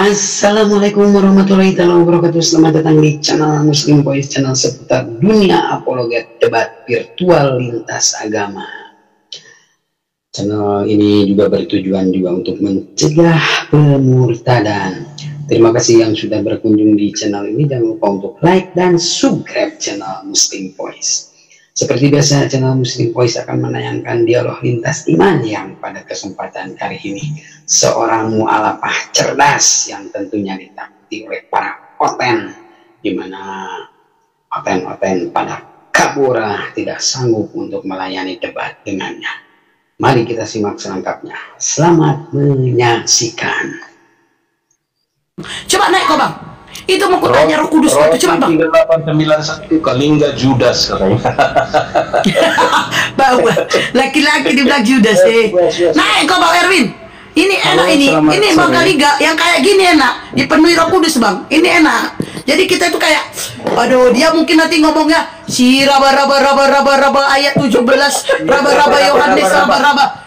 Assalamualaikum warahmatullahi wabarakatuh. Selamat datang di channel Muslim Boys, channel seputar dunia apologet debat virtual lintas agama. Channel ini juga bertujuan untuk mencegah pemurtadan. Terima kasih yang sudah berkunjung di channel ini. Jangan lupa untuk like dan subscribe channel Muslim Boys. Seperti biasa, channel Muslim Voice akan menayangkan dialog lintas iman yang pada kesempatan kali ini seorang mu'alafah cerdas yang tentunya ditakuti oleh para oten, di mana oten-oten pada kabur tidak sanggup untuk melayani debat dengannya. Mari kita simak selengkapnya. Selamat menyaksikan. Coba naik kau bang. Itu mau kutanya Roh Kudus itu, coba bang. 3891 Kalingga Judas katanya. Bawa laki-laki dibilang Judas Naik kau bang Erwin. Ini enak. Halo, ini bang Kalingga yang kayak gini enak, dipenuhi Roh Kudus bang. Ini enak. Jadi kita itu kayak, aduh, dia mungkin nanti ngomongnya si raba ayat 17, raba Yohanes raba.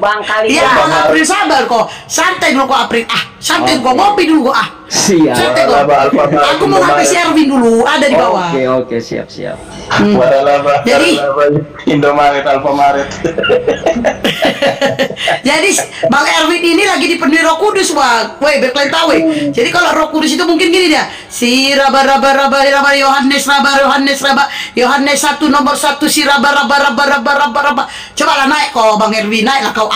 Bang kali ya, Bang April sabar kok, santai dulu kok April, santai kok, ngopi dulu kok siap. Santai kok. Aku mau ngapain si Erwin dulu, ada di bawah. Oke, siap. Jadi Indomaret, Alfamaret. Jadi Bang Erwin ini lagi dipenuhi Roh Kudus bang. Woi, berkalian tahu. Jadi kalau Roh Kudus itu mungkin gini dia, si raba Yohanes Yohanes 1 nomor 1 si raba. Coba lah naik kok Bang Erwin, naik lah kau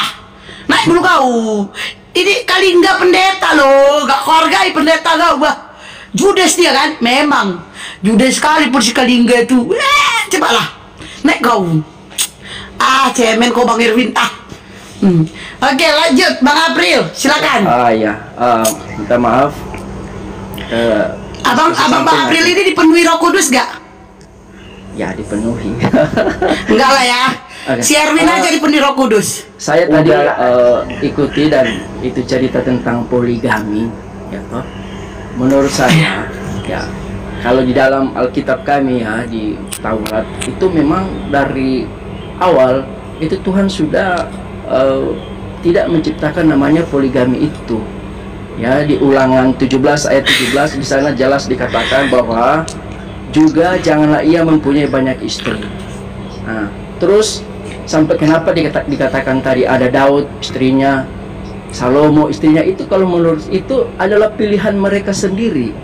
naik dulu kau. Ini kali enggak pendeta loh, enggak keluargai pendeta kau bah. Judes dia kan, memang Judes sekali pun si Kalingga itu. Coba lah naik kau. Cemen kau Bang Erwin. Oke, lanjut Bang April, silakan. Minta maaf. Abang Bang April ini dipenuhi Roh Kudus gak? Ya, dipenuhi. Enggak lah ya. Okay. Si Erwin aja dipenuhi Roh Kudus. Saya tadi ikuti dan itu cerita tentang poligami, ya toh. Menurut saya, ya kalau di dalam Alkitab kami ya di Taurat itu memang dari awal itu Tuhan sudah tidak menciptakan namanya poligami itu. Ya, di Ulangan 17 ayat 17 di sana jelas dikatakan bahwa juga janganlah ia mempunyai banyak istri. Nah, terus sampai kenapa dikatakan tadi ada Daud istrinya, Salomo istrinya, itu kalau menurut itu adalah pilihan mereka sendiri.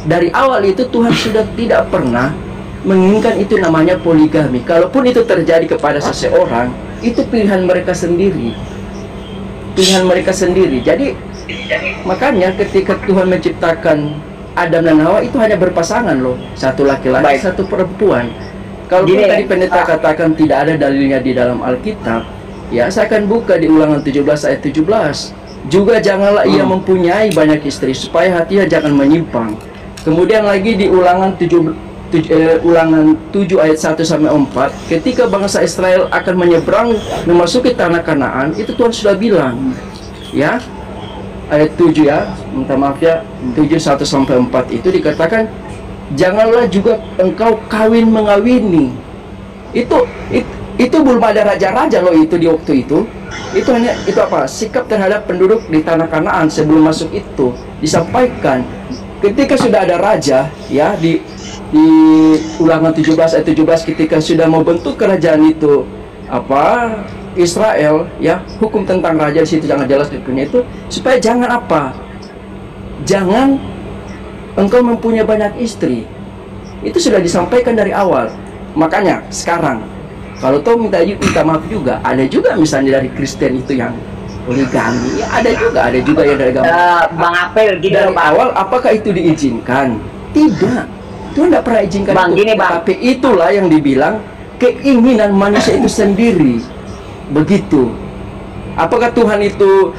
Dari awal itu Tuhan sudah tidak pernah menginginkan itu namanya poligami. Kalaupun itu terjadi kepada seseorang, itu pilihan mereka sendiri. Jadi makanya ketika Tuhan menciptakan Adam dan Hawa itu hanya berpasangan loh, satu laki-laki, satu perempuan. Kalau tadi pendeta katakan tidak ada dalilnya di dalam Alkitab, ya saya akan buka di Ulangan 17 ayat 17. Juga janganlah ia mempunyai banyak istri supaya hatinya jangan menyimpang. Kemudian lagi di Ulangan 7 ayat 1 sampai 4, ketika bangsa Israel akan menyeberang memasuki tanah Kanaan, itu Tuhan sudah bilang, ya ayat 7 ya, minta maaf ya, 7 1 sampai 4 itu dikatakan janganlah juga engkau kawin mengawini. Itu belum ada raja-raja loh itu di waktu itu. Itu hanya sikap terhadap penduduk di tanah Kanaan sebelum masuk itu disampaikan. Ketika sudah ada raja ya di Ulangan 17 ayat 17, ketika sudah mau bentuk kerajaan itu Israel ya, hukum tentang raja di situ jangan jelas punya itu supaya jangan engkau mempunyai banyak istri. Itu sudah disampaikan dari awal. Makanya sekarang kalau toh minta maaf juga, ada juga misalnya dari Kristen itu yang poligami, ya, ada juga yang dari agama. Bang Apel gini dari awal apakah itu diizinkan? Tidak, Tuhan tidak pernah izinkan bang, itu. Gini, bang. Tapi itulah yang dibilang keinginan manusia itu sendiri. Begitu. Apakah Tuhan itu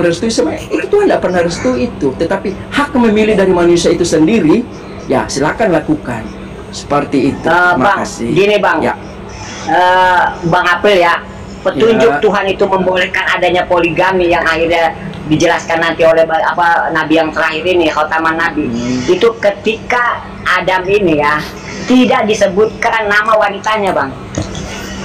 restu? Itu Tuhan tidak pernah restu itu. Tetapi hak memilih dari manusia itu sendiri, ya silakan lakukan. Seperti itu. Terima kasih. Gini bang, ya. Bang Apel ya, petunjuk Tuhan itu membolehkan adanya poligami yang akhirnya dijelaskan nanti oleh nabi yang terakhir ini, khataman nabi. Itu ketika Adam ini ya tidak disebutkan nama wanitanya bang.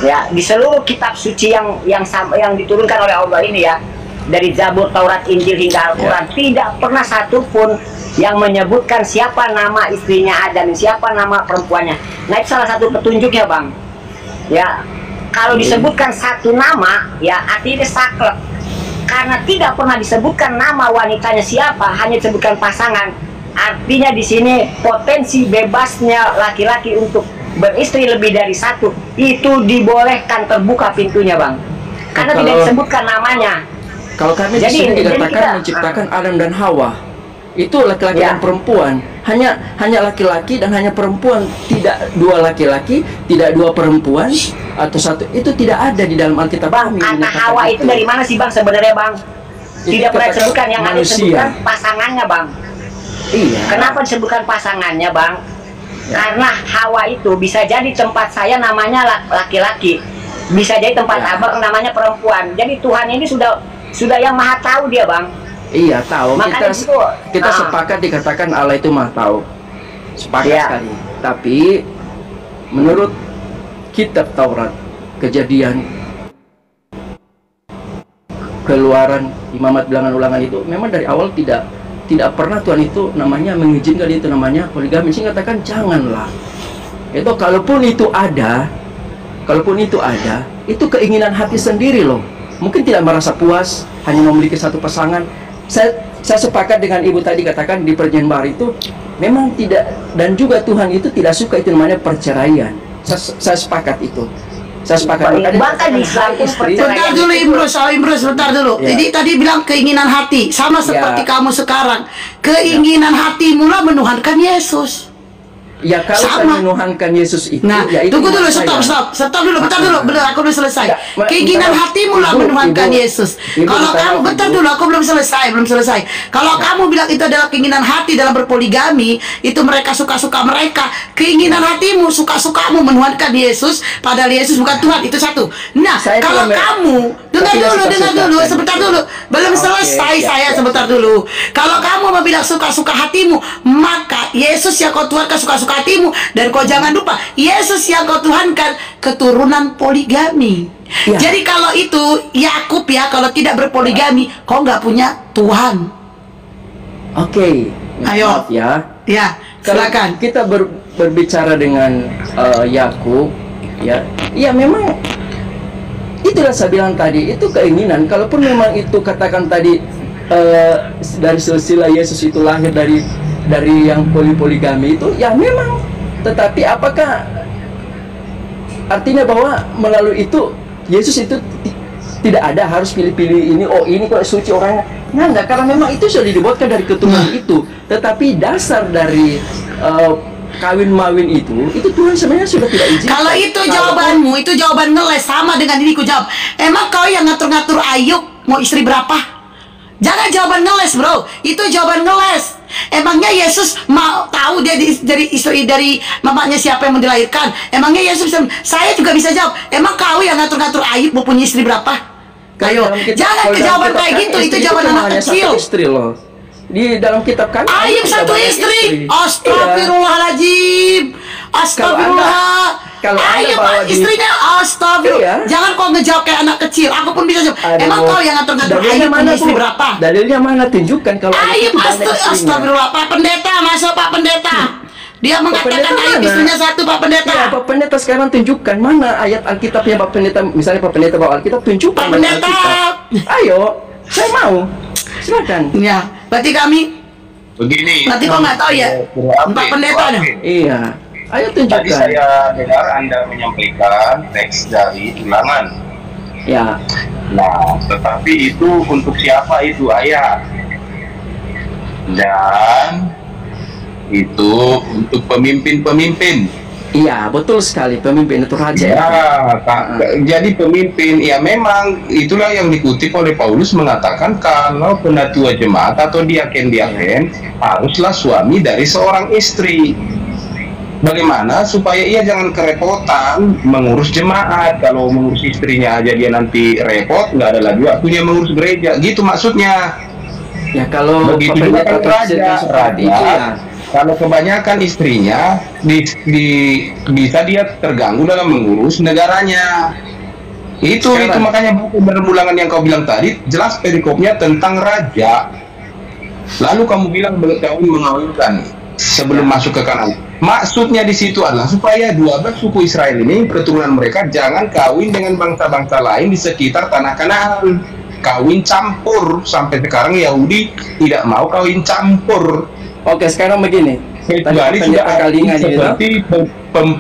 Ya, di seluruh kitab suci yang diturunkan oleh Allah ini ya, dari Zabur, Taurat, Injil hingga Al-Quran, tidak pernah satupun yang menyebutkan siapa nama istrinya Adam, siapa nama perempuannya. Nah, itu salah satu petunjuknya, Bang. Ya, kalau disebutkan satu nama, ya artinya saklek. Karena tidak pernah disebutkan nama wanitanya siapa, hanya disebutkan pasangan. Artinya di sini potensi bebasnya laki-laki untuk beristri lebih dari satu itu dibolehkan, terbuka pintunya, Bang. Karena tidak disebutkan namanya. Kalau kami di sini dikatakan menciptakan Adam dan Hawa, itu laki-laki dan perempuan, hanya laki-laki dan hanya perempuan, tidak dua laki-laki, tidak dua perempuan atau satu, itu tidak ada di dalam Alkitab. Bang, kata Hawa itu dari mana sih, Bang, sebenarnya, Bang? Tidak pernah disebutkan, yang ada disebutkan pasangannya, Bang. Iya. Kenapa disebutkan pasangannya, Bang? Karena Hawa itu bisa jadi tempat saya namanya laki-laki, bisa jadi tempat Abang namanya perempuan. Jadi Tuhan ini sudah yang maha tahu dia, Bang. Iya, tahu. Makanya Kita sepakat dikatakan Allah itu maha tahu. Sepakat sekali. Tapi menurut kitab Taurat, Kejadian, Keluaran, Imamat, Bilangan, Ulangan itu memang dari awal tidak pernah Tuhan itu namanya mengizinkan itu namanya poligami. Sehingga katakan janganlah. Itu kalaupun itu ada, itu keinginan hati sendiri loh. Mungkin tidak merasa puas hanya memiliki satu pasangan. Saya sepakat dengan Ibu tadi katakan di Perjanjian Baru itu memang tidak, dan juga Tuhan itu tidak suka itu namanya perceraian. Saya sepakat itu. Saya sepakat. Bahkan di Islam Bentar dulu Imrus, bentar dulu. Ya. Jadi tadi bilang keinginan hati, sama seperti kamu sekarang. Keinginan hatimu lah menuhankan Yesus. Ya kalau saya menuhankan Yesus itu, nah, ya itu tunggu dulu, stop dulu, bentar dulu, aku belum selesai. Keinginan hatimu lah menuhankan Yesus. Kalau kamu, bentar dulu, aku belum selesai. Kalau kamu bilang itu adalah keinginan hati dalam berpoligami, itu mereka suka-suka mereka. Keinginan hatimu, suka-sukamu menuhankan Yesus, padahal Yesus bukan Tuhan, itu satu. Nah, kalau kamu, dengar dulu, sebentar dulu, belum selesai saya, sebentar dulu. Kalau kamu mau bilang suka-suka hatimu, maka Yesus yang kau tuhankan suka-suka hatimu, dan kau jangan lupa Yesus yang kau tuhankan keturunan poligami. Jadi kalau itu Yakub ya, kalau tidak berpoligami kau nggak punya Tuhan. Ayo. Maaf ya. Ya, silakan. Kalau kita berbicara dengan Yakub, ya memang itulah saya bilang tadi, itu keinginan. Kalaupun memang itu katakan tadi dari silsilah Yesus itu lahir dari yang poligami itu, ya memang. Tetapi apakah artinya bahwa melalui itu Yesus itu tidak ada harus pilih-pilih ini, oh ini kok suci orangnya? Enggak, karena memang itu sudah dibuatkan dari keturunan itu. Tetapi dasar dari kawin mawin itu Tuhan sebenarnya sudah tidak izin. Kalau itu jawabanmu, itu jawaban ngeles, sama dengan ini ku jawab. Emang kau yang ngatur-ngatur Ayub mau istri berapa? Jangan jawaban ngeles, bro. Itu jawaban ngeles. Emangnya Yesus mau tahu dia dari istri dari mamanya siapa yang mau dilahirkan? Emangnya Yesus bisa? Saya juga bisa jawab. Emang kau yang ngatur-ngatur Ayub mau punya istri berapa? Ayo, jangan jawaban kayak gitu. Itu jawaban anak kecil. Istri loh. Di dalam kitab kan Ayub satu istri. Astagfirullahaladzim. Astagfirullah. Kalau Ayub istrinya, astagfirullah. Jangan kau ngejawab kayak anak kecil. Aku pun bisa jawab. Emang kau yang ngatur-ngatur Ayub punya istri berapa? Dalilnya mana? Tunjukkan kalau Ayub astagfirullah. Pak Pendeta, masuk Pak Pendeta. Dia mengatakan Ayub istrinya satu, Pak Pendeta. Ya, Pak Pendeta sekarang tunjukkan mana ayat Alkitabnya Pak Pendeta. Misalnya Pak Pendeta bawa Alkitab, tunjukkan. Pak Pendeta. Ayo, saya mau. Silakan. Ya, berarti kami begini. nanti kok nggak tahu ya, Pak Pendeta nih. Iya. Ayo tunjukkan. Tadi saya dengar Anda menyampaikan teks dari Ulangan. Ya. Nah, tetapi itu untuk siapa itu ayat? Dan itu untuk pemimpin-pemimpin. Iya, betul sekali, pemimpin itu raja. Ya, jadi pemimpin, ya memang itulah yang dikutip oleh Paulus mengatakan kalau penatua jemaat atau diaken-diaken haruslah suami dari seorang istri. Bagaimana supaya ia jangan kerepotan mengurus jemaat? Kalau mengurus istrinya aja dia nanti repot, nggak ada lagi waktunya mengurus gereja, gitu maksudnya. Ya kalau begitu juga kan raja, kalau kebanyakan istrinya bisa dia terganggu dalam mengurus negaranya. Itu makanya bermulangan yang kau bilang tadi jelas perikopnya tentang raja. Lalu kamu bilang kawin mengawinkan sebelum masuk ke Kanaan. Maksudnya di situ adalah supaya 12 suku Israel ini keturunan mereka jangan kawin dengan bangsa-bangsa lain di sekitar tanah Kanaan. Kawin campur, sampai sekarang Yahudi tidak mau kawin campur. Oke, sekarang begini. Kecuali sudah seperti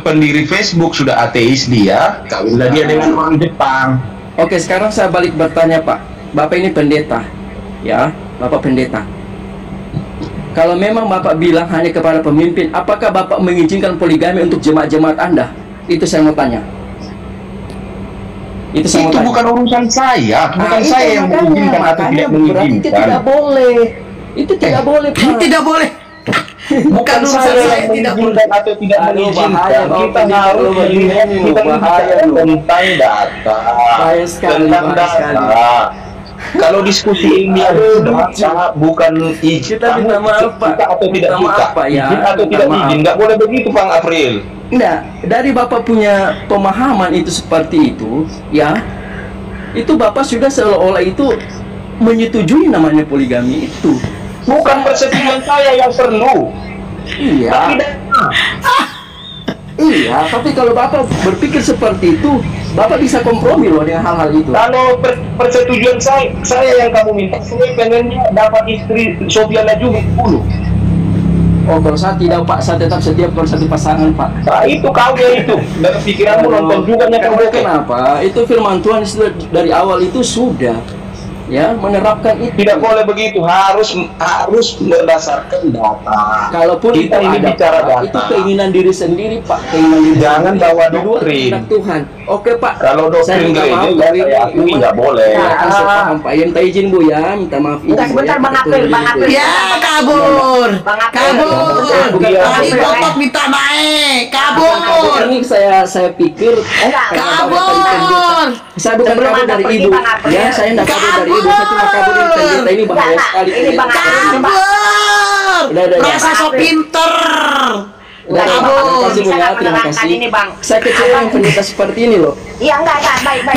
pendiri Facebook sudah ateis dia, kawinlah dia dengan orang Jepang. Oke, sekarang saya balik bertanya, Pak. Bapak ini pendeta, ya, Bapak pendeta. Kalau memang Bapak bilang hanya kepada pemimpin, apakah Bapak mengizinkan poligami untuk jemaat-jemaat Anda? Itu saya mau tanya. Itu bukan urusan saya, bukan saya yang mengizinkan atau tidak mengizinkan. Itu tidak boleh. Itu tidak boleh, Pak. Tidak boleh. Bukan urusan saya tidak boleh atau tidak mengizinkan. Kita harus melihat tentang data. Tentang data. Kalau diskusi ini data bukan izin. Kita minta maaf, Pak. Kita atau tidak suka. Izin atau tidak izin. Nggak boleh begitu, Bang April. Enggak, dari Bapak punya pemahaman itu seperti itu, ya. Itu Bapak sudah seolah-olah itu menyetujui namanya poligami itu. Bukan persetujuan saya yang perlu. Iya. Iya, tapi kalau Bapak berpikir seperti itu, Bapak bisa kompromi loh dengan hal-hal itu. Kalau persetujuan saya yang kamu minta, saya pengennya dapat istri Sofiana juga dulu. Oh, kalau saya tidak, Pak, saya tetap setia pada satu pasangan, Pak. Nah, itu kau ya itu. Dari pikiranmu nonton juga nya kau. Kenapa? Itu firman Tuhan dari awal itu sudah ya menerapkan itu. Tidak boleh begitu, harus berdasarkan data. Kalaupun kita itu ini ada, bicara Pak, data. itu keinginan diri sendiri, Pak. Keinginan diri Jangan sendiri. bawa Di luar doktrin. kehendak Tuhan. Oke, Pak. Kalau doktrin gereja saya akui nggak boleh. Ya, saya paham, Pak. Ya, minta izin, Bu, ya. Minta maaf. Enggak, sebentar, Bang April. Ya, kabur. Bang April. Kabur. Iya. Tadi Bapak minta naik. Kabur. Ini saya pikir kabur. saya bukan Sebelum kabur Anda dari pergi, ibu. Bang April. Ya, saya tidak kabur dari ibu. Saya cuma kabur dari pendeta ini bahaya sekali. Ini Bang April. Kabur. Udah. Rasa so pinter. Terima Kabur. kasih, Bu, ya. Terima kasih. Ini, Bang. Saya kecewa dengan pendeta seperti ini loh. Iya, enggak, baik.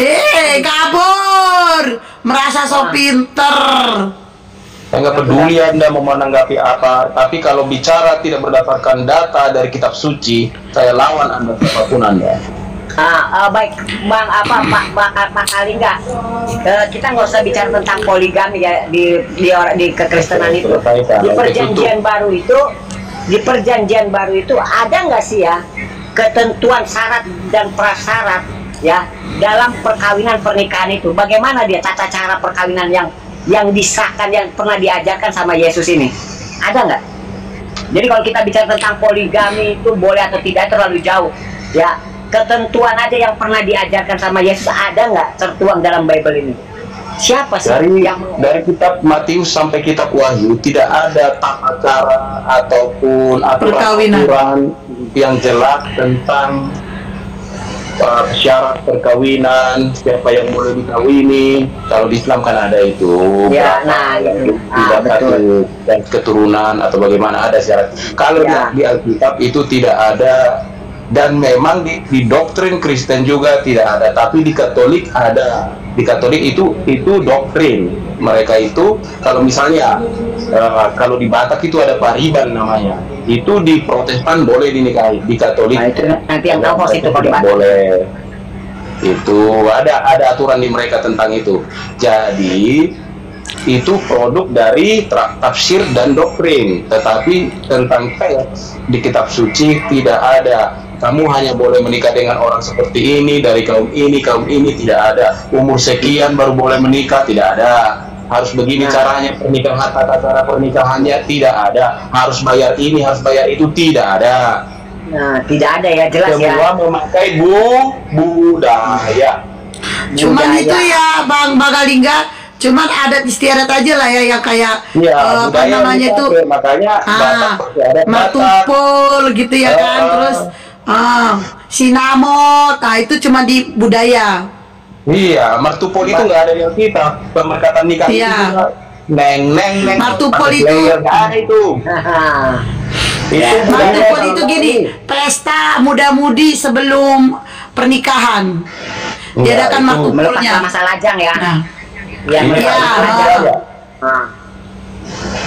Kabur. Merasa so pinter. Saya nggak peduli Anda mau menanggapi apa, tapi kalau bicara tidak berdasarkan data dari kitab suci, saya lawan Anda siapapun Anda. Baik, Bang Pak Alingga. Kita nggak usah bicara tentang poligami ya di kekristenan itu. Di perjanjian baru itu ada nggak sih ya ketentuan syarat dan prasyarat ya dalam perkawinan pernikahan itu? Bagaimana dia tata cara perkawinan yang disahkan, yang pernah diajarkan sama Yesus ini? Ada nggak? Jadi kalau kita bicara tentang poligami itu boleh atau tidak terlalu jauh ya. Ketentuan aja yang pernah diajarkan sama Yesus ada nggak tertuang dalam Bible ini? Siapa sih dari kitab Matius sampai kitab Wahyu tidak ada tata cara ataupun aturan yang jelas tentang syarat perkawinan, siapa yang boleh dikawini. Kalau di Islam kan ada itu. Ya, tidak satu dan keturunan atau bagaimana ada syarat. Kalau di Alkitab itu tidak ada. Dan memang di doktrin Kristen juga tidak ada, tapi di Katolik ada. Di Katolik itu doktrin mereka itu. Kalau misalnya kalau di Batak itu ada pariban namanya, itu di Protestan boleh dinikahi, di Katolik nanti yang tahu itu kalau di Batak boleh. Itu ada aturan di mereka tentang itu. Jadi itu produk dari tafsir dan doktrin, tetapi tentang teks di kitab suci tidak ada. Kamu hanya boleh menikah dengan orang seperti ini, dari kaum ini tidak ada. Umur sekian baru boleh menikah, tidak ada. Harus begini caranya pernikahan, tata cara pernikahannya tidak ada. Harus bayar ini, harus bayar itu, tidak ada. Nah, tidak ada ya, jelas ya. Semua memakai budaya. Cuman itu ya, Bang Bagalingga. Cuman adat istiadat aja lah ya yang kayak apa namanya itu matupul gitu ya kan, terus sinamot, nah itu cuma di budaya. Iya, martupol itu nggak ada yang kita pemberkatan nikah itu juga neng martupol itu nggak ada itu. Matupul itu gini, pesta muda-mudi sebelum pernikahan. Diadakan matupulnya. Melepaskan masa lajang ya. Nah, Ya, melepaskan masa iya. lajang. Nah.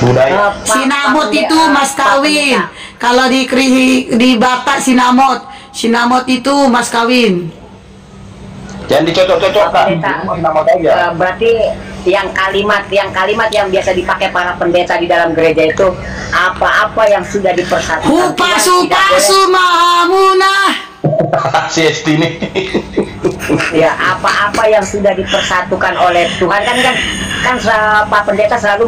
budaya. Sinamot itu mas kawin. Kalau di Batak sinamot itu mas kawin. Jangan dicocok-cocokkan. Nama saja. Berarti yang kalimat yang biasa dipakai para pendeta di dalam gereja itu apa-apa yang sudah dipersatukan. Hupasu mahamunah. Si Esti ini. Ya, apa-apa yang sudah dipersatukan oleh Tuhan kan Pak Pendeta selalu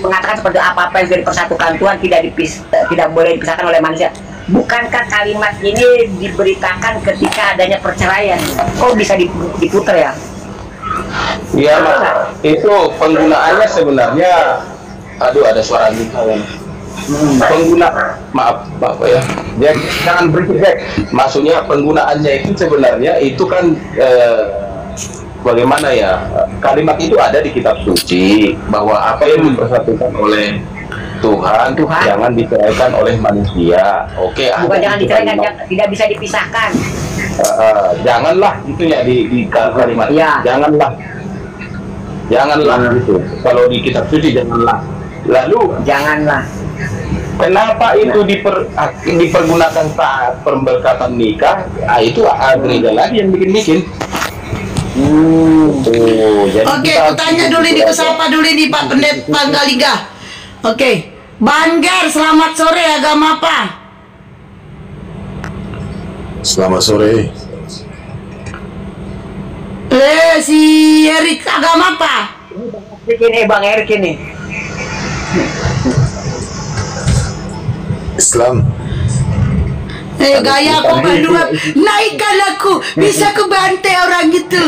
mengatakan seperti apa-apa yang sudah dipersatukan Tuhan tidak boleh dipisahkan oleh manusia. Bukankah kalimat ini diberitakan ketika adanya perceraian? Kok bisa diputar ya? Iya, itu penggunaannya sebenarnya, aduh ada suara nikah. Maaf ya, jangan berisik Jack. Maksudnya penggunaannya itu sebenarnya itu kan bagaimana ya, kalimat itu ada di kitab suci bahwa apa yang dipersatukan oleh Tuhan jangan diceraikan oleh manusia. Oke, bukan jangan diceraikan, tidak bisa dipisahkan. Janganlah itu ya di kalimat ya. Janganlah gitu. Kalau di kitab suci janganlah. Lalu janganlah. Kenapa itu dipergunakan saat pemberkatan nikah? Itu gereja lagi yang bikin. Oke, aku tanya dulu nih, siapa dulu nih Pak Pendeta Panggaliga. Oke, Banggar, selamat sore, agama apa? Selamat sore. Si Erik, agama apa? Ini Bang Erik ini. Islam. Gaya kau berdua, naikkan aku, bisa ku bantai orang itu.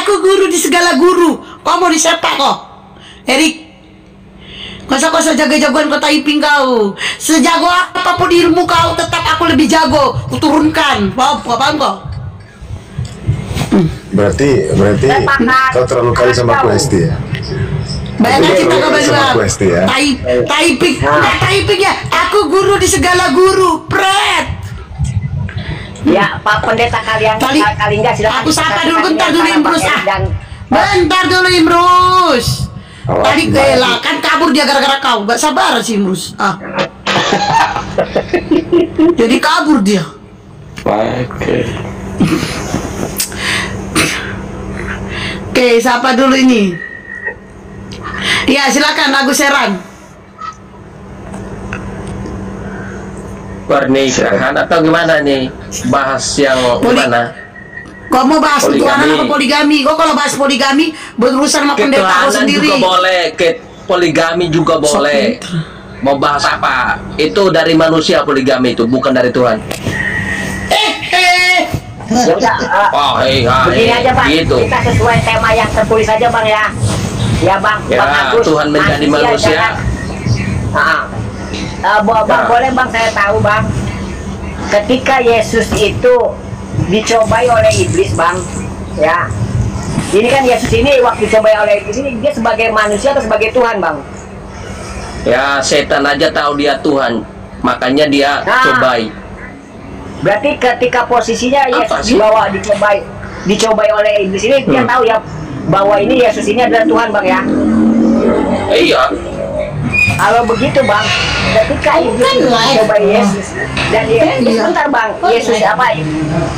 Aku guru di segala guru. Kau mau disepak kok, Erik? Kosa-kosa jago-jagoan kau taiping kau. Sejago apapun ilmu kau, tetap aku lebih jago. Kuturunkan, paham kau? Berarti kau terlalu kali sama aku Esti ya. Bayangkan kita kau berdua. Ya. Taiping ya. Aku guru di segala guru, pret. Ya, Pak Pendeta kalian enggak silakan. Aku sapa dulu, bentar dulu Imrus. Bentar dulu Imrus. Tadi lah kan kabur dia gara-gara kau. Gak sabar sih Imrus. Jadi kabur dia. Oke, siapa dulu ini? Ya, silakan Agus Seran. Pernikahan atau gimana nih? Bahas yang gimana? Kau mau bahas ketuhanan apa poligami? Kau kalau bahas poligami berurusan sama pendeta kau sendiri. Juga boleh, poligami juga boleh. Mau bahas apa? Itu dari manusia poligami itu, bukan dari Tuhan. Ya udah, begini aja Bang, gitu. kita sesuai tema yang tertulis aja Bang ya. Ya Bang, ya, Bang Agus, Tuhan menjadi manusia. Bang, boleh Bang saya tahu Bang, ketika Yesus itu dicobai oleh iblis Bang, ya. Ini kan Yesus ini waktu dicobai oleh iblis ini dia sebagai manusia atau sebagai Tuhan Bang? Ya setan aja tahu dia Tuhan, makanya dia cobai. Berarti ketika posisinya Yesus dibawa dicobai oleh iblis ini dia tahu ya bahwa ini Yesus ini adalah Tuhan Bang ya. Iya. Kalau begitu Bang, ketika iblis mencobai Yesus dan sebentar Bang, Yesus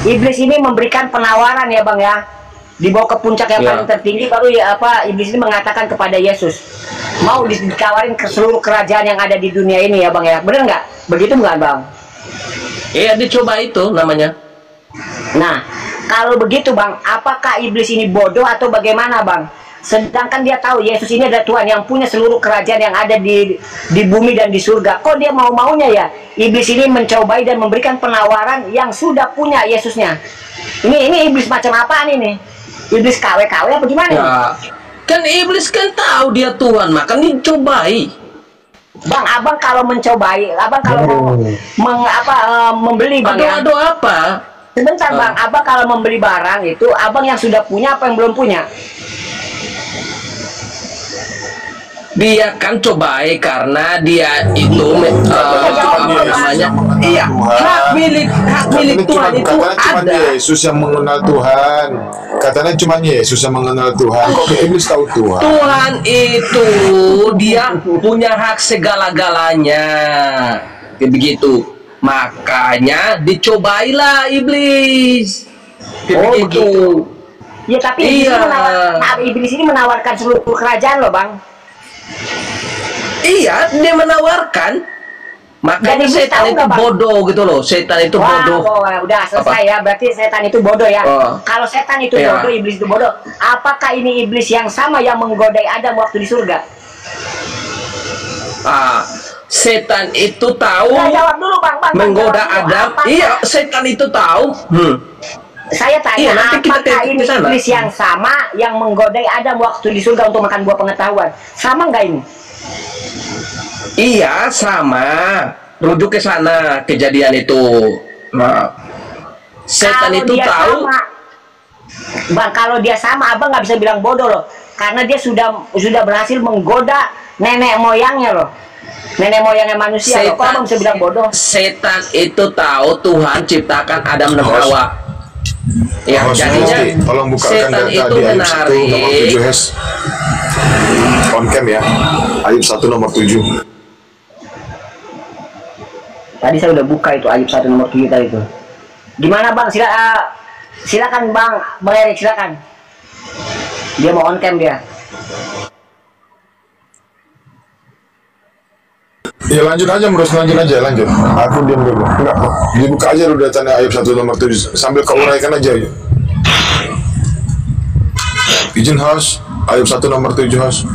iblis ini memberikan penawaran ya Bang ya, dibawa ke puncak yang paling tertinggi, baru iblis ini mengatakan kepada Yesus mau ditawarin ke seluruh kerajaan yang ada di dunia ini ya Bang ya, bener nggak? Begitu nggak Bang? Iya, dicoba itu namanya. Nah, kalau begitu Bang, apakah iblis ini bodoh atau bagaimana Bang? Sedangkan dia tahu Yesus ini adalah Tuhan yang punya seluruh kerajaan yang ada di bumi dan di surga. Kok dia mau-maunya ya iblis ini mencobai dan memberikan penawaran yang sudah punya Yesusnya? Ini iblis macam apa nih? Iblis KW-KW apa gimana? Ya, kan iblis kan tahu dia Tuhan, makanya dicobai. Bang, abang kalau mencobai, abang kalau membeli Bang ya. Aduh apa? Sebentar Bang, abang kalau membeli barang itu abang yang sudah punya apa yang belum punya? Dia kan cobai karena dia itu apa namanya? Iya, hak milik Tuhan itu cuma ada. Yesus yang mengenal Tuhan. Katanya cuma Yesus yang mengenal Tuhan. Kok iblis tahu Tuhan? Tuhan itu dia punya hak segala-galanya. Kayak begitu. Makanya dicobailah iblis. Kayak begitu. Ya tapi iblis ini menawarkan seluruh kerajaan loh, Bang. Iya, dia menawarkan. Makanya setan itu bodoh gitu loh. Setan itu bodoh. Udah selesai ya. Berarti setan itu bodoh ya. Kalau setan itu bodoh, iblis itu bodoh. Apakah ini iblis yang sama yang menggodai Adam waktu di surga? Setan itu tahu. Jawab dulu, Bang. Menggoda Adam. Iya, setan itu tahu. Saya tanya, apakah ini iblis yang sama yang menggodai Adam waktu di surga untuk makan buah pengetahuan? Sama nggak ini? Iya, sama. Rujuk ke sana kejadian itu. Nah, setan itu tahu. Bang, kalau dia sama, Abang nggak bisa bilang bodoh loh. Karena dia sudah berhasil menggoda nenek moyangnya loh. Nenek moyangnya manusia loh. Kok Abang bisa bilang bodoh? Setan itu tahu Tuhan ciptakan Adam dan Hawa. Ya, jadinya tolong bukakan setan data itu di Ayub 1 nomor 7 Hes. On cam ya. Ayub 1 nomor 7. Tadi saya udah buka itu Ayub 1 nomor 7 tadi itu. Gimana Bang? Silakan Bang Erik, silakan. Dia mau on cam dia. Ya lanjut aja, lanjut. Aku diam dulu. Enggak, dibuka aja dulu datanya Ayub 1 nomor 7 sambil kau uraikan aja. Izin host, Ayub 1 nomor 7 host.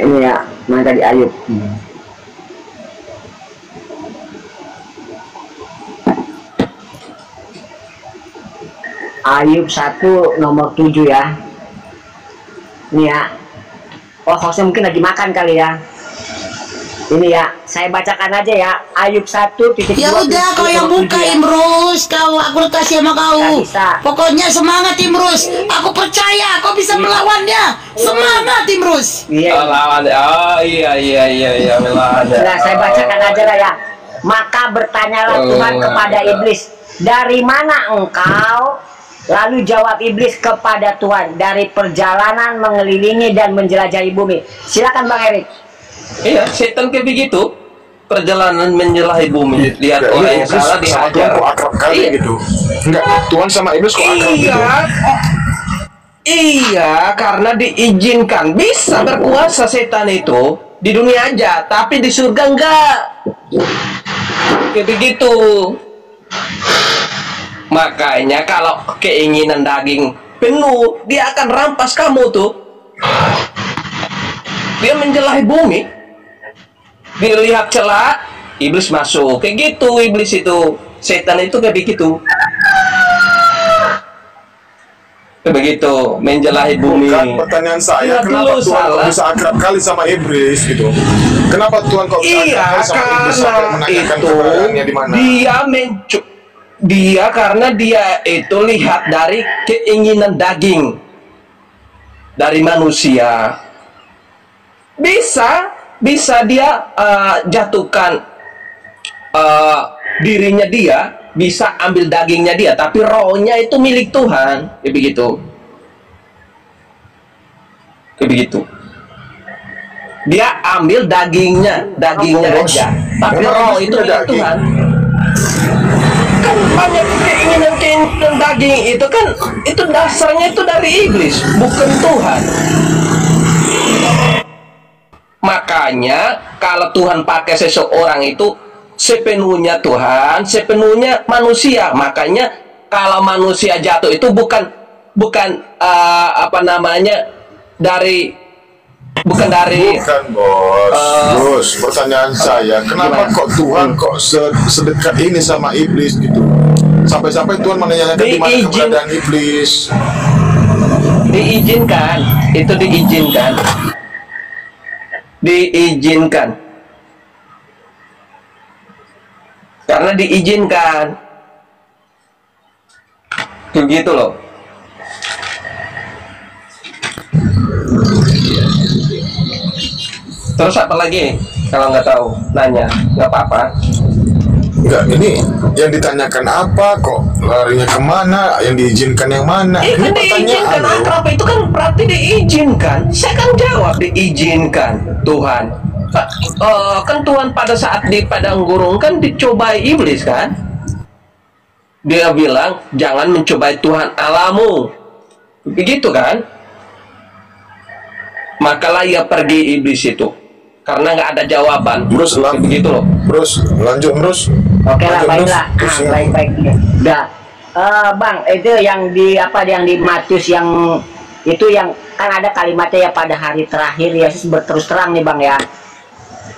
Ini ya, mana tadi Ayub? Ayub 1 nomor 7 ya. Ini ya. Oh, hostnya mungkin lagi makan kali ya. Ini ya, saya bacakan aja ya. Ayub 1:2. Ya udah, kau yang buka Imrus. Aku kasih sama kau. Pokoknya semangat Imrus. Aku percaya kau bisa melawannya. Semangat Imrus. Iya. Lawan. Oh iya melawan. Nah, saya bacakan aja lah ya. Maka bertanyalah Tuhan kepada iblis, dari mana engkau? Lalu jawab iblis kepada Tuhan, dari perjalanan mengelilingi dan menjelajahi bumi. Silakan Bang Erik. Iya, setan kayak begitu. Perjalanan menjelajahi bumi. Lihat orang yang salah dihajar. Kok akrab kali gitu. Enggak, Tuhan sama iblis kok akrab gitu. Iya, karena diizinkan. Bisa berkuasa setan itu di dunia aja, tapi di surga enggak. Kayak begitu. Makanya kalau keinginan daging penuh, dia akan rampas kamu tuh. Dia menjelajahi bumi. Dia lihat celah, iblis masuk. Kayak gitu iblis itu. Setan itu kayak begitu. Kayak begitu, menjelajahi bumi. Bukan pertanyaan saya, kenapa Tuhan kok bisa akrab kali sama iblis gitu? Kenapa Tuhan kok bisa akrab kali sama iblis sampai menanyakan keberadaannya di mana? Dia karena dia itu lihat dari keinginan daging dari manusia. Bisa dia jatuhkan dirinya dia, bisa ambil dagingnya dia, tapi rohnya itu milik Tuhan. Kayak begitu. Dia ambil dagingnya aja, tapi roh itu milik Tuhan. Kan banyak keinginan daging itu kan, itu dasarnya itu dari iblis, bukan Tuhan. Makanya kalau Tuhan pakai seseorang itu sepenuhnya Tuhan, sepenuhnya manusia. Makanya kalau manusia jatuh itu bukan Bukan bos. Pertanyaan saya, kenapa kok Tuhan kok sedekat ini sama iblis gitu? Sampai-sampai Tuhan menanyakan di mana keberadaan iblis. Diizinkan. Karena diizinkan. Begitu loh. Terus apa lagi? Kalau nggak tahu, nanya, nggak apa-apa. Enggak, ini yang ditanyakan apa kok larinya kemana, yang diizinkan yang mana? Kan diizinkan loh. akrab itu kan berarti diizinkan. Saya kan jawab diizinkan Tuhan. Kan Tuhan pada saat di padang gurun kan dicobai iblis kan. Dia bilang jangan mencobai Tuhan Allahmu. Begitu kan? Makalah ia pergi iblis itu karena nggak ada jawaban. Terus begitu loh. Terus lanjut terus. Oke lah, baiklah. Terus, Baik-baik. Udah. Bang, itu yang di apa yang di Matius yang itu yang kan ada kalimatnya ya pada hari terakhir Yesus berterus terang nih Bang ya.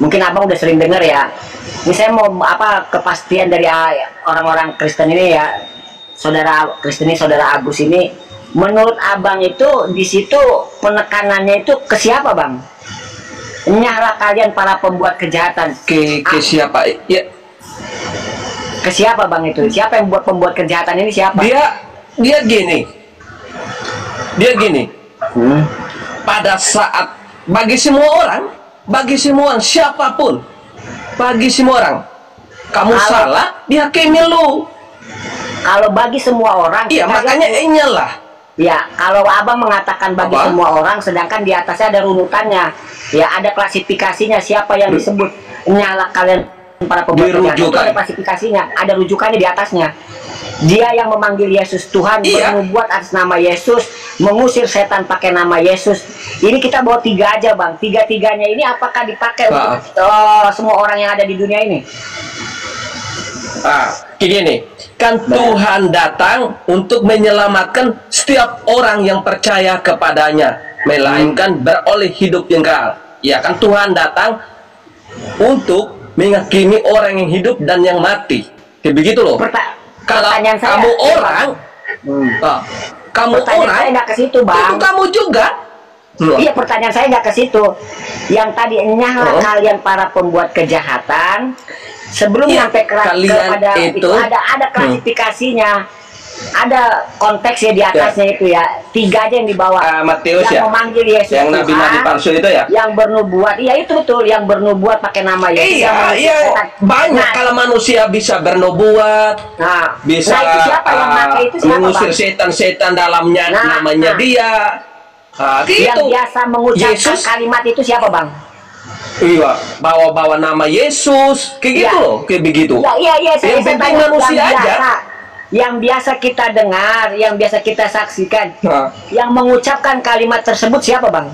Mungkin Abang udah sering dengar ya. Ini saya mau apa kepastian dari orang-orang Kristen ini ya. Saudara Kristen ini, Saudara Agus ini, menurut Abang itu di situ penekanannya itu ke siapa Bang? Nyala kalian para pembuat kejahatan. Ke siapa? Ya. Ke siapa Bang itu? Siapa yang buat pembuat kejahatan ini siapa? Dia gini. Pada saat bagi semua orang siapapun, bagi semua orang, kamu salah, dihakimi lu. Kalau bagi semua orang, iya makanya inyalah. Ya, kalau Abang mengatakan bagi semua orang, sedangkan di atasnya ada runutannya, ya ada klasifikasinya siapa yang disebut nyala kalian para pembuat kejahatan itu ada klasifikasinya, ada rujukannya di atasnya. Dia yang memanggil Yesus Tuhan, bernubuat atas nama Yesus, mengusir setan pakai nama Yesus. Ini kita bawa 3 aja Bang. 3-3-nya ini apakah dipakai untuk semua orang yang ada di dunia ini? Gini, kan Tuhan datang untuk menyelamatkan setiap orang yang percaya kepadanya, melainkan beroleh hidup kekal. Ya kan Tuhan datang untuk menghakimi orang yang hidup dan yang mati. Kayak begitu loh. Kalau kamu orang, kamu orang, saya nggak ke situ Bang. Itu kamu juga. Iya, pertanyaan saya nggak ke situ. Yang tadi nyala kalian para pembuat kejahatan, sebelum sampai kepada itu ada klasifikasinya. Ada konteksnya di atasnya itu ya. 3 aja yang dibawa. Matius yang memanggil Yesus yang nabi-nabi palsu itu ya. Yang bernubuat, iya itu betul. Yang bernubuat pakai nama Yesus. Iya. Banyak kalau manusia bisa bernubuat. Bisa itu siapa yang pakai itu siapa, mengusir setan-setan dalamnya, namanya dia. Yang biasa mengucapkan kalimat itu siapa Bang? Iya, bawa-bawa nama Yesus, kayak gitu loh, kayak begitu. Iya. Yang penting manusia aja. Yang biasa kita dengar, yang biasa kita saksikan, yang mengucapkan kalimat tersebut siapa Bang?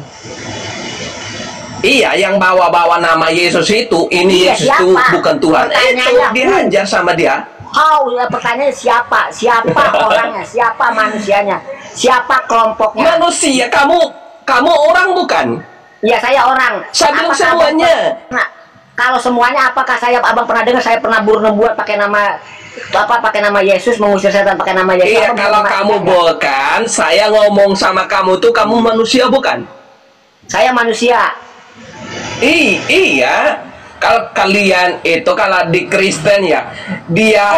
Iya, yang bawa-bawa nama Yesus itu, ini Yesus itu bukan Tuhan. Itu dihajar sama dia. Pertanyaannya siapa? Siapa orangnya? Siapa manusianya? Siapa kelompoknya? Manusia, kamu orang bukan? Iya, saya orang. Saya bilang semuanya. Kalau semuanya, apakah Abang pernah dengar saya pernah bernubuat pakai nama Yesus, mengusir setan pakai nama Yesus? Iya, kalau kamu bukan, saya ngomong sama kamu tuh kamu manusia bukan? Saya manusia. Iya. Kalau kalian itu kalau di Kristen ya, dia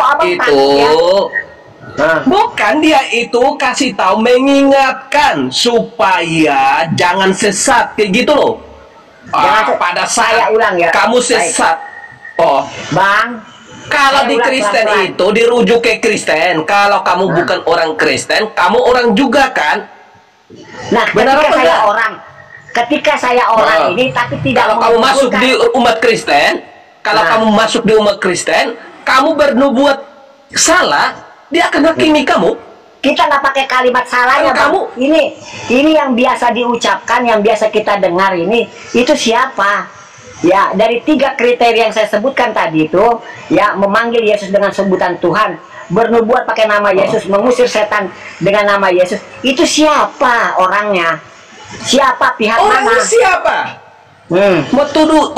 bukan dia itu kasih tahu mengingatkan supaya jangan sesat kayak gitu loh. Pada saat kamu sesat, Bang. Kalau di Kristen itu dirujuk ke Kristen. Kalau kamu bukan orang Kristen, kamu orang juga kan? Nah, ketika saya orang ini tapi tidak kalau kamu masuk di umat Kristen, kamu masuk di umat Kristen, kamu bernubuat salah, dia akan hakimi kamu. Kita nggak pakai kalimat salahnya Bang. Ini yang biasa diucapkan, yang biasa kita dengar ini, itu siapa? Ya, dari 3 kriteria yang saya sebutkan tadi itu, ya memanggil Yesus dengan sebutan Tuhan, bernubuat pakai nama Yesus, mengusir setan dengan nama Yesus, itu siapa orangnya? Siapa pihak mana? Orangnya siapa?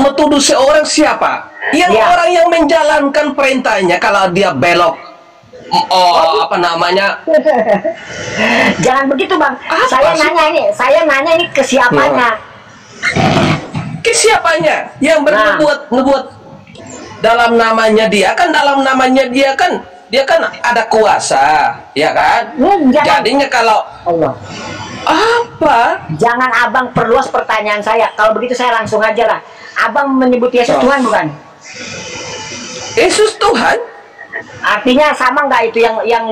Metuduh seorang siapa? Yang orang yang menjalankan perintahnya kalau dia belok. Apa namanya? Jangan begitu Bang. Saya nanya ini ke siapanya? Ke siapanya? Yang bernubuat dalam namanya dia kan, dia kan ada kuasa, ya kan? Jadinya kalau Apa? Jangan abang perluas pertanyaan saya. Kalau begitu saya langsung aja lah. Abang menyebut Yesus Tuhan bukan? Yesus Tuhan? Artinya sama nggak itu yang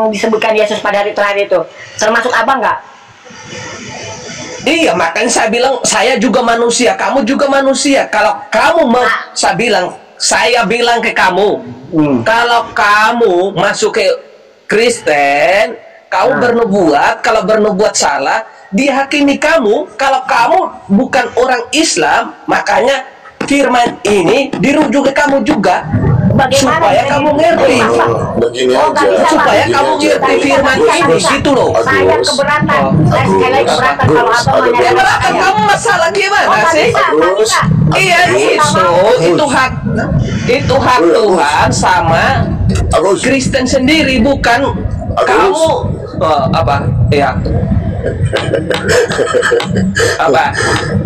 disebutkan Yesus pada hari terakhir itu? Termasuk abang nggak? Iya, makanya saya bilang saya juga manusia, kamu juga manusia. Kalau kamu mau, saya bilang ke kamu, kalau kamu masuk ke Kristen, kamu bernubuat, kalau bernubuat salah, dihakimi kamu. Kalau kamu bukan orang Islam, makanya firman ini dirujuk ke kamu juga. Bagaimana supaya kamu ngerti, begini Oh, nggak aja. bisa, supaya Pak. kamu Begini ngerti aja. firman ini, gitu loh. Saya keberatan. Saya sekali lagi keberatan kalau abang Agus. Ya menyatakan berapa saya. kamu masalah gimana Oh, nggak sih? bisa, nggak bisa. Iya itu hak Tuhan sama Agus. Kristen sendiri, bukan Agus. kamu apa ya apa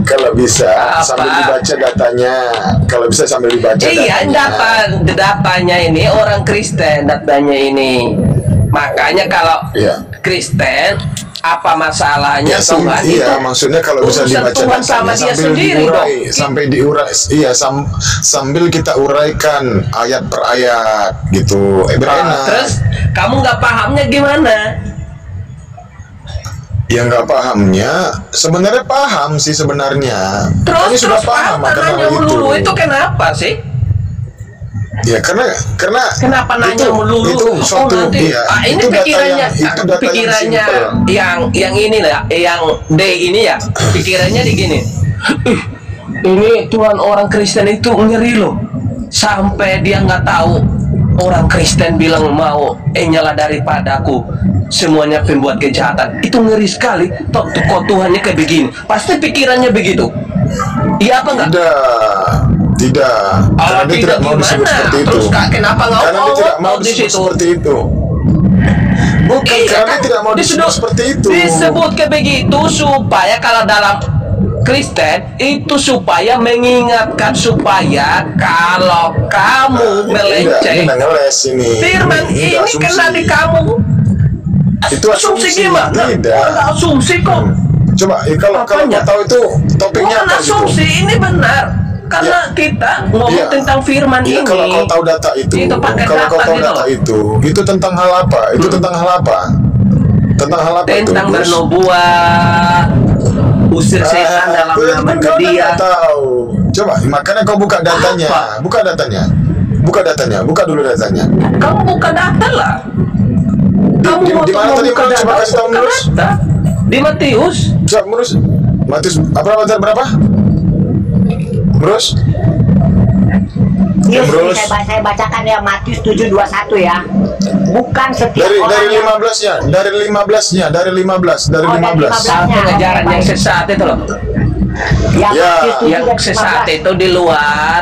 Kalau bisa Apa? sambil dibaca datanya. Kalau bisa sambil dibaca iya datanya. datanya ini orang Kristen, datanya ini, makanya kalau Iya. Kristen apa masalahnya Tuhan itu iya, maksudnya kalau bisa urusan dibaca Tuhan sama datanya dia sambil sendiri diurai, dong. sampai diurai, iya sambil kita uraikan ayat per ayat gitu. Enak. Terus kamu nggak pahamnya gimana? Yang nggak pahamnya sebenarnya paham sih sebenarnya. Kami Terus sudah paham akan nanya hal melulu itu kenapa sih? Ya karena Kenapa nanya melulu? Itu suatu nanti iya, ini itu data pikirannya itu data pikirannya yang ini lah, yang D ini ya, pikirannya di gini. Ini Tuhan orang Kristen itu ngeri loh. Sampai dia nggak tahu orang Kristen bilang mau nyala daripadaku semuanya pembuat kejahatan. Itu ngeri sekali. Kok Tuhannya kayak begini? Pasti pikirannya begitu. Iya apa enggak? Tidak. Karena dia tidak mau disebut seperti itu. Terus kenapa nggak Karena dia tidak mau di disebut situ? seperti itu. Bukan Iya, karena kan? dia tidak mau disebut seperti itu. Disebut kayak begitu supaya kalau dalam Kristen itu supaya mengingatkan supaya kalau kamu melenceng Tidak ngeles ini. firman Ini ini asumsi. kena di kamu. Itu asumsi. Gimana? Tidak. Orang asumsi kok. Coba kalau Apanya? mau tahu itu topiknya Bukan apa gitu. asumsi, ini benar. Karena kita ngomong Iya. tentang firman Iya, ini. kalau kau tahu data itu, Itu pakai kalau kau data tahu gitu data loh. itu tentang hal apa? Itu tentang hal apa? Tentang hal apa Tentang itu? Gus? bernubuat, usir setan dalam itu nama kau dia. nggak tahu. Coba, makanya kau buka datanya, Apa? buka datanya, buka dulu datanya. Kamu buka data lah. Kamu Di mau mana tadi buka Bang? Coba data, kasih tahu buka Mulus. data. Di Matius. Coba Murus, Matius berapa? Murus? Yes, Terus? saya bacakan ya Matius 7:21 ya. Bukan setiap Dari orang yang 15-nya, dari 15. dari 15. Pengajaran yang sesat itu loh. Ya, Ya. Matius 7 Yang dan sesat 15. itu di luar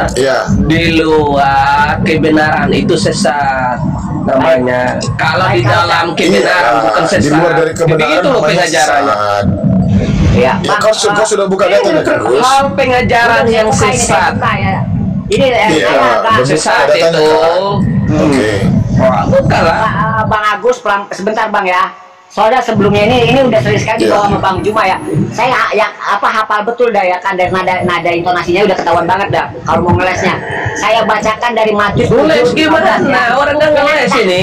kebenaran itu sesat namanya. Kalau di dalam kebenaran bukan sesat. Di luar dari kebenaran Begitu loh namanya pengajarannya. sesat. Ya, Ya, kau sudah buka data Ini terus. hal pengajaran yang sesat. Ini Iya, saya agak betul. Sesat datanya, itu. kan? Oke. Bukan lah. Bang Agus, sebentar Bang ya. Soalnya sebelumnya ini udah sering sekali dibawa sama Bang Juma ya. Saya hafal betul dah ya kan, dari nada intonasinya udah ketahuan banget dah kalau mau ngelesnya. Saya bacakan dari Matius 7. Ngeles gimana? Orang nggak ngeles ini.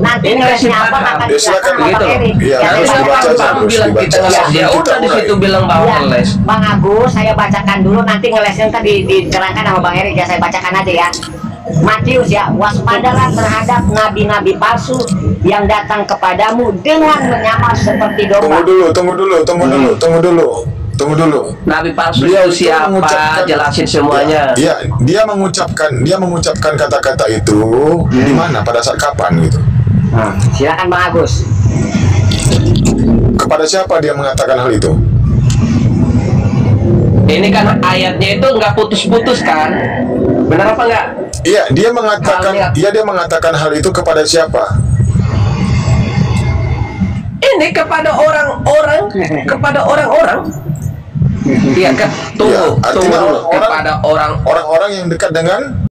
Nanti Ini ngelesnya kasih apa paham. akan Ya, silakan dijelaskan sama gitu Bang loh. Eri. Iya, Ya, harus saya dibaca, bacakan. Kamu harus bilang dibaca. kita ngeles, ya udah di situ bilang bahwa Ya, ngeles. Bang Agus, saya bacakan dulu, nanti ngelesnya ntar diterangkan sama Bang Erik ya, saya bacakan aja ya. Matius ya, waspadalah terhadap nabi-nabi palsu yang datang kepadamu dengan menyamar seperti domba. Tunggu dulu. Nabi palsu Beliau itu itu siapa? mengucapkan- Jelasin semuanya. Iya, dia mengucapkan kata-kata itu di mana, pada saat kapan gitu. Silakan Bang Agus. Kepada siapa dia mengatakan hal itu? Ini kan ayatnya itu nggak putus-putus kan? Benar apa enggak? Iya, dia mengatakan hal itu kepada siapa? Ini kepada orang-orang. Iya kan? Iya, Tunggu artinya dulu. orang-orang- Kepada orang Orang-orang yang dekat dengan